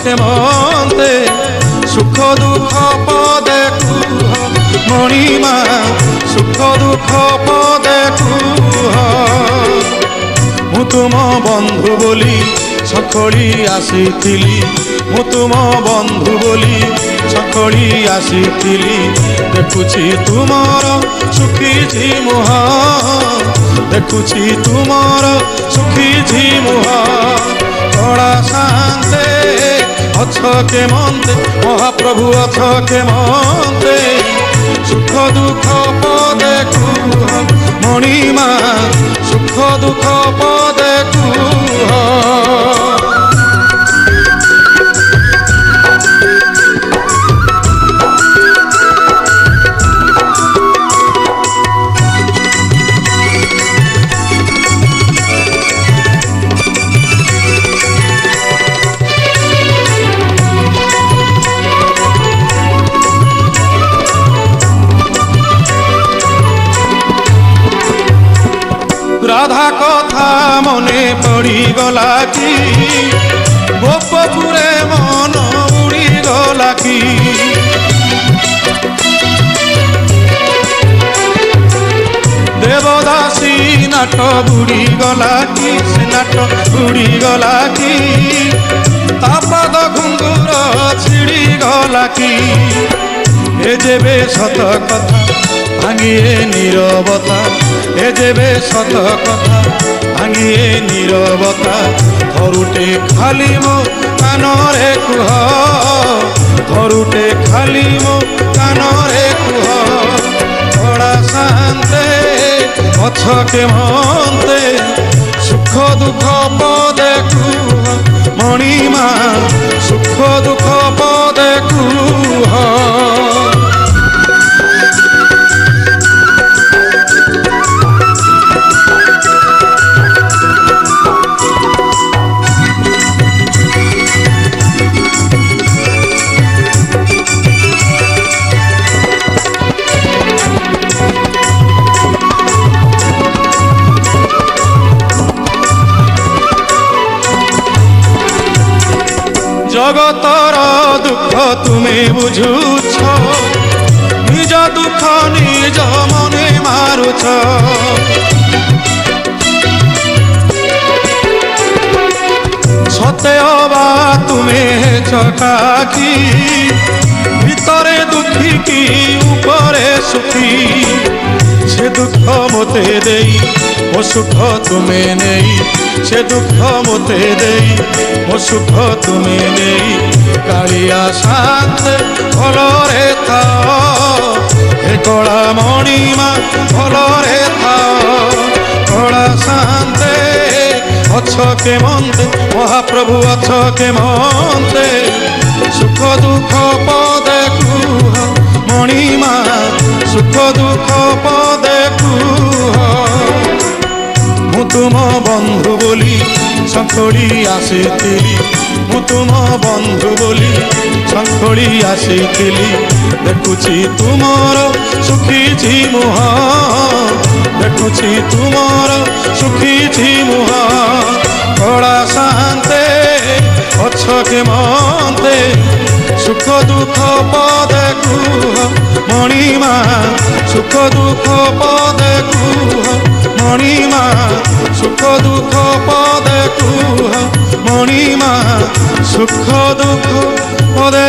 କେମନ୍ତେ ସୁଖ ଦୁଃଖ ପଦେ କୁହ ମଣିମା ସୁଖ ଦୁଃଖ ପଦେ କୁହ। ମୁଁ ତୁମ ବନ୍ଧୁ ବୋଲି ସଖଳି ଆସିଥିଲି, ମୁଁ ତୁମ ବନ୍ଧୁ ବୋଲି ସଖଳି ଆସିଥିଲି। ଦେଖୁଛି ତୁମର ଶୁଖିଛି ମୁହଁ, ଦେଖୁଛି ତୁମର ଶୁଖିଛି ମୁହଁ। କଳା ଶାନ୍ତେ ଅଛ କେମନ୍ତେ ମହାପ୍ରଭୁ ଅଛ କେମନ୍ତେ ସୁଖ ଦୁଃଖ ପଦେ କୁହ ମଣିମା ସୁଖ ଦୁଃଖ ପଦେ କୁହ। রাধা কথা মনে পড়িগলা কি, গোপপুরে মন উড়িগলা কি। দেবদাসী নাট বুড়িগলা কি, সে নাট বুড়িগলা কি। তাপদ ঘুঙ্গুর ছিড়িগলা কি। এ যেবে সত কথা ভাঙিয়ে নীরবতা, এ যেবে সত কথা ভাঙিয়ে নীরবতা। ধরুটে খালি মো কানরে কুহ, ধরুটে খালি মো কানরে কুহ। কড়া শান্তে অছ কেমন্তে সুখ দুঃখ পদে কুহ মণিমা সুখ দুঃখ পদে কুহ। জগতর দুঃখ তুমি বুঝুছ, নিজ দুঃখ নিজ মনে মারুছ। সতে অবা তুমি চকাকি, ভিতরে দুঃখী কি উপরে সুখী। সে দুঃখ মতে দেই ও সুখ তুমি নেই, সে দুঃখ মতে দেই ও সুখ তুমি নেই। কালিয়া শান্তে ভলরে থাও, হে কলা মণিমা ভলরে থাও। কলা শান্তে অছ কেমন্তে মহাপ্রভু অছ কেমন্তে সুখ দুঃখ পদে কুহ মণিমা সুখ দুঃখ পদে কুহ। ମୁଁ ତୁମ ବନ୍ଧୁ ବୋଲି ସଖଳି ଆସିଥିଲି, ମୁଁ ତୁମ ବନ୍ଧୁ ବୋଲି ସଖଳି ଆସିଥିଲି। ଦେଖୁଛି ତୁମର ଶୁଖିଛି ମୁହଁ, ଦେଖୁଛି ତୁମର ଶୁଖିଛି ମୁହଁ। କଳା ଶାନ୍ତେ ଅଛ କେମନ୍ତେ ସୁଖ ଦୁଃଖ ପଦେ କୁହ ମଣିମା ସୁଖ ଦୁଃଖ ପଦେ କୁହ ମଣିମା ସୁଖ ଦୁଃଖ ପଦେ କୁହ ମଣିମା ସୁଖ ଦୁଃଖ ପଦେ